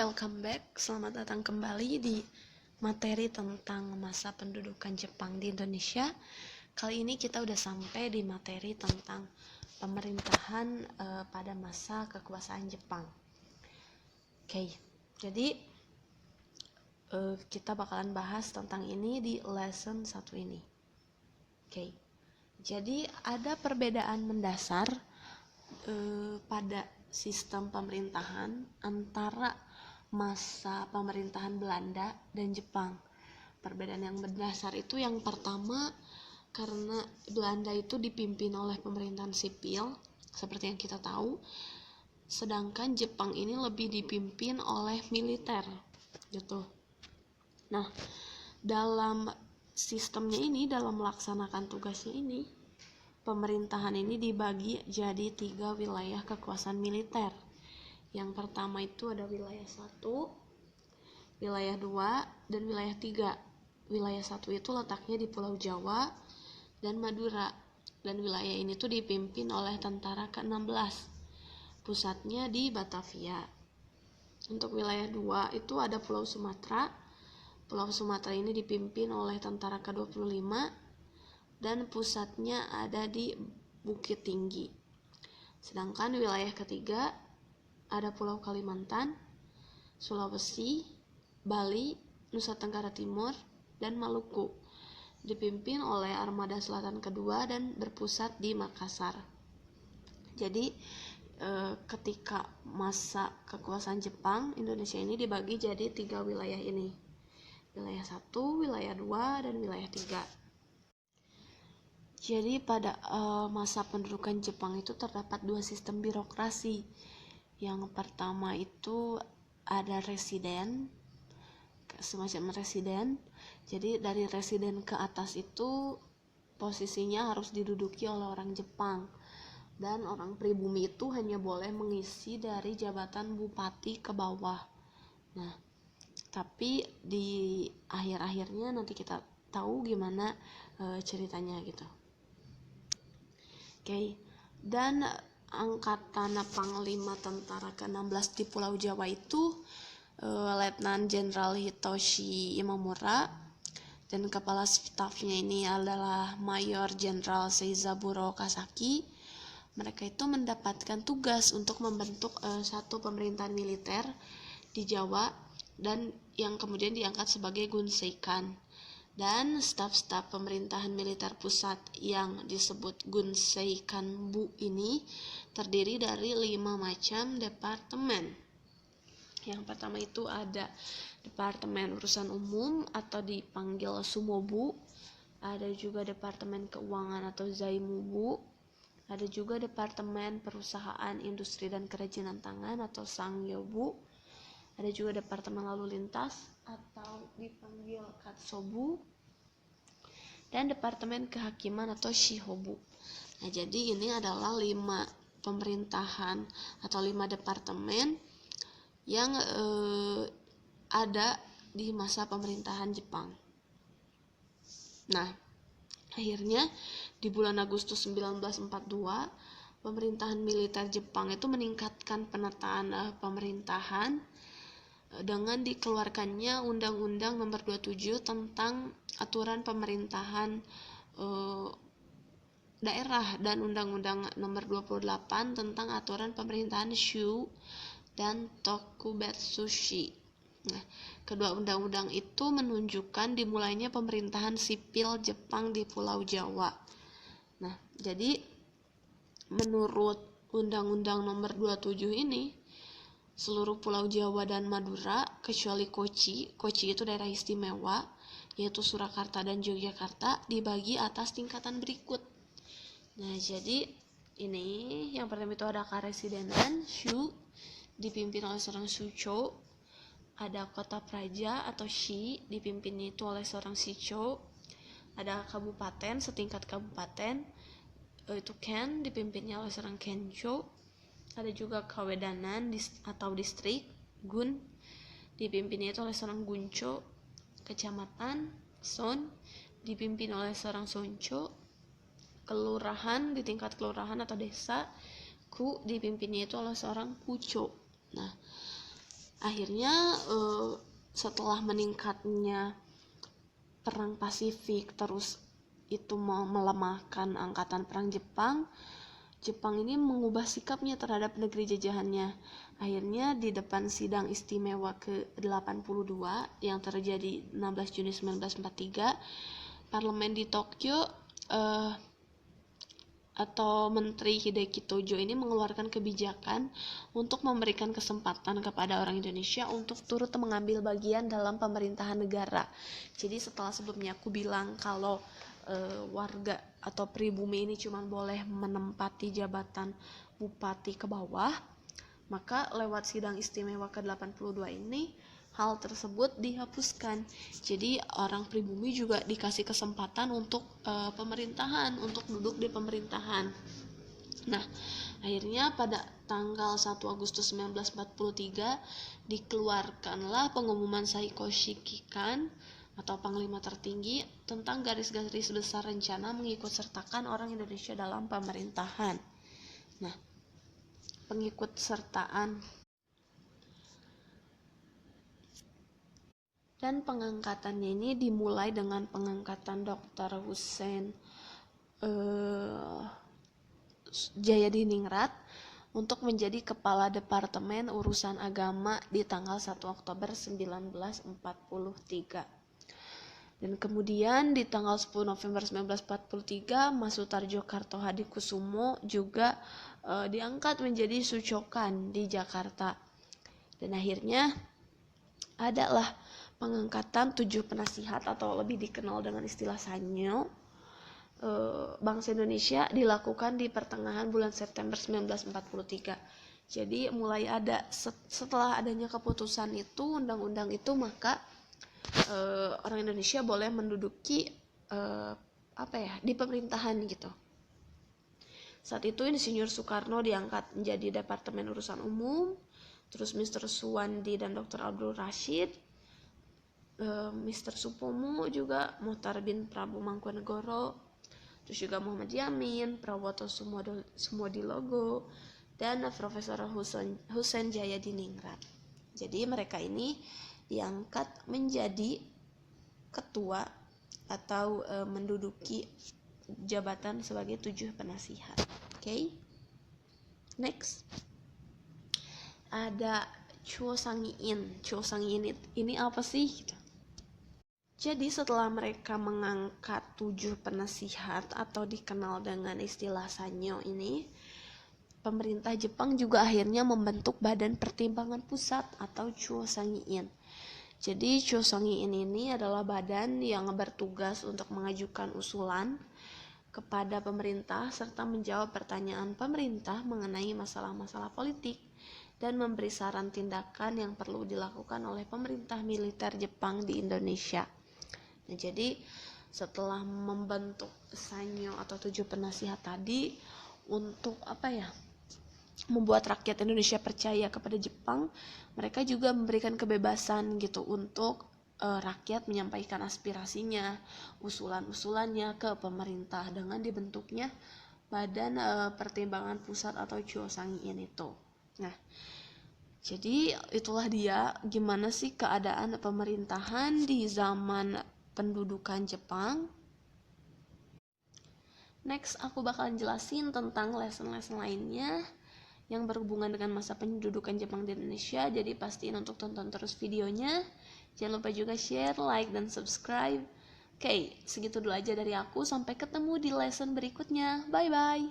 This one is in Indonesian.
welcome back. Selamat datang kembali di materi tentang masa pendudukan Jepang di Indonesia. Kali ini kita udah sampai di materi tentang pemerintahan pada masa kekuasaan Jepang. Oke, jadi kita bakalan bahas tentang ini di lesson 1 ini. Oke, jadi ada perbedaan mendasar pada sistem pemerintahan antara masa pemerintahan Belanda dan Jepang. Perbedaan yang mendasar itu yang pertama, karena Belanda itu dipimpin oleh pemerintahan sipil seperti yang kita tahu, sedangkan Jepang ini lebih dipimpin oleh militer gitu. Nah, dalam sistemnya ini, dalam melaksanakan tugasnya ini, pemerintahan ini dibagi jadi 3 wilayah kekuasaan militer. Yang pertama itu ada wilayah 1, wilayah 2, dan wilayah 3. Wilayah 1 itu letaknya di Pulau Jawa dan Madura. Dan wilayah ini tuh dipimpin oleh tentara ke-16. Pusatnya di Batavia. Untuk wilayah 2 itu ada Pulau Sumatera. Pulau Sumatera ini dipimpin oleh tentara ke-25. Dan pusatnya ada di Bukit Tinggi. Sedangkan wilayah ketiga ada Pulau Kalimantan, Sulawesi, Bali, Nusa Tenggara Timur, dan Maluku. Dipimpin oleh Armada Selatan kedua dan berpusat di Makassar. Jadi ketika masa kekuasaan Jepang, Indonesia ini dibagi jadi 3 wilayah ini. Wilayah 1, wilayah 2, dan wilayah 3. Jadi pada masa pendudukan Jepang itu terdapat 2 sistem birokrasi. Yang pertama itu ada residen, semacam residen. Jadi dari residen ke atas itu posisinya harus diduduki oleh orang Jepang. Dan orang pribumi itu hanya boleh mengisi dari jabatan bupati ke bawah. Nah, tapi di akhir-akhirnya nanti kita tahu gimana ceritanya gitu. Oke, dan angkatan Panglima Tentara ke-16 di Pulau Jawa itu Letnan Jenderal Hitoshi Imamura, dan kepala stafnya ini adalah Mayor Jenderal Seizaburo Kasaki. Mereka itu mendapatkan tugas untuk membentuk satu pemerintahan militer di Jawa dan yang kemudian diangkat sebagai Gunseikan. Dan staf-staf pemerintahan militer pusat yang disebut Gunseikanbu ini terdiri dari 5 macam departemen. Yang pertama itu ada Departemen Urusan Umum atau dipanggil Sumobu, ada juga Departemen Keuangan atau Zaimubu, ada juga Departemen Perusahaan Industri dan Kerajinan Tangan atau Sangyobu, ada juga Departemen Lalu Lintas atau dipanggil Katsobu, dan Departemen Kehakiman atau Shihobu. Nah, jadi ini adalah 5 pemerintahan atau 5 departemen yang ada di masa pemerintahan Jepang. Nah, akhirnya di bulan Agustus 1942 pemerintahan militer Jepang itu meningkatkan penataan pemerintahan dengan dikeluarkannya Undang-Undang Nomor 27 tentang aturan pemerintahan daerah dan Undang-Undang Nomor 28 tentang aturan pemerintahan Shu dan Tokubetsushi. Nah, kedua undang-undang itu menunjukkan dimulainya pemerintahan sipil Jepang di Pulau Jawa. Nah, jadi menurut Undang-Undang Nomor 27 ini, seluruh Pulau Jawa dan Madura kecuali Kochi itu daerah istimewa, yaitu Surakarta dan Yogyakarta, dibagi atas tingkatan berikut. Nah, jadi ini yang pertama itu ada Karesidenan Shu, dipimpin oleh seorang Shucho. Ada Kota Praja atau Shi, dipimpin itu oleh seorang Shicho. Ada kabupaten setingkat kabupaten, itu Ken, dipimpinnya oleh seorang Kencho. Ada juga Kawedanan atau distrik, Gun, dipimpinnya itu oleh seorang Guncho. Kecamatan, Son, dipimpin oleh seorang Soncho. Kelurahan di tingkat kelurahan atau desa, Ku, dipimpinnya itu oleh seorang Kucho. Nah, akhirnya setelah meningkatnya perang Pasifik, terus itu mau melemahkan angkatan perang Jepang ini mengubah sikapnya terhadap negeri jajahannya. Akhirnya di depan sidang istimewa ke-82 yang terjadi 16 Juni 1943, parlemen di Tokyo atau Menteri Hideki Tojo ini mengeluarkan kebijakan untuk memberikan kesempatan kepada orang Indonesia untuk turut mengambil bagian dalam pemerintahan negara. Jadi setelah sebelumnya aku bilang kalau warga atau pribumi ini cuma boleh menempati jabatan bupati ke bawah, maka lewat sidang istimewa ke-82 ini hal tersebut dihapuskan. Jadi orang pribumi juga dikasih kesempatan untuk pemerintahan, untuk duduk di pemerintahan. Nah, akhirnya pada tanggal 1 Agustus 1943 dikeluarkanlah pengumuman Saiko Shikikan atau Panglima Tertinggi tentang garis-garis besar rencana mengikut sertakan orang Indonesia dalam pemerintahan. Nah, pengikut sertaan dan pengangkatannya ini dimulai dengan pengangkatan Dr. Husein Jayadiningrat untuk menjadi Kepala Departemen Urusan Agama di tanggal 1 Oktober 1943. Dan kemudian di tanggal 10 November 1943, Mas Sutarjo Kartohadikusumo juga diangkat menjadi Sucokan di Jakarta. Dan akhirnya adalah pengangkatan 7 penasihat atau lebih dikenal dengan istilah Sanyo bangsa Indonesia dilakukan di pertengahan bulan September 1943. Jadi mulai ada setelah adanya keputusan itu, undang-undang itu, maka orang Indonesia boleh menduduki di pemerintahan gitu. Saat itu Insinyur Soekarno diangkat menjadi Departemen Urusan Umum, terus Mr. Suwandi dan Dr. Abdul Rashid, Mr. Supomo juga, Mohtar bin Prabu Mangkunegoro, terus juga Muhammad Yamin, Prawoto Sumodilogo, dan Profesor Husein Jayadiningrat. Jadi mereka ini diangkat menjadi ketua atau menduduki jabatan sebagai 7 penasihat. Oke. Next. Ada Chuo Sangiin. Chuo Sangiin ini apa sih? Jadi setelah mereka mengangkat 7 penasihat atau dikenal dengan istilah Sanyo ini, pemerintah Jepang juga akhirnya membentuk Badan Pertimbangan Pusat atau Chuo Sangiin. Jadi Chuo Sangiin ini adalah badan yang bertugas untuk mengajukan usulan kepada pemerintah serta menjawab pertanyaan pemerintah mengenai masalah-masalah politik dan memberi saran tindakan yang perlu dilakukan oleh pemerintah militer Jepang di Indonesia. Nah, jadi setelah membentuk Sanyo atau 7 penasihat tadi untuk membuat rakyat Indonesia percaya kepada Jepang, mereka juga memberikan kebebasan gitu untuk rakyat menyampaikan aspirasinya, usulan-usulannya ke pemerintah dengan dibentuknya Badan Pertimbangan Pusat atau Chuo Sangiin itu. Nah, jadi itulah dia gimana sih keadaan pemerintahan di zaman pendudukan Jepang. Next, aku bakalan jelasin tentang lesson-lesson lainnya yang berhubungan dengan masa pendudukan Jepang di Indonesia. Jadi pastiin untuk tonton terus videonya. Jangan lupa juga share, like, dan subscribe. Oke, segitu dulu aja dari aku. Sampai ketemu di lesson berikutnya. Bye-bye.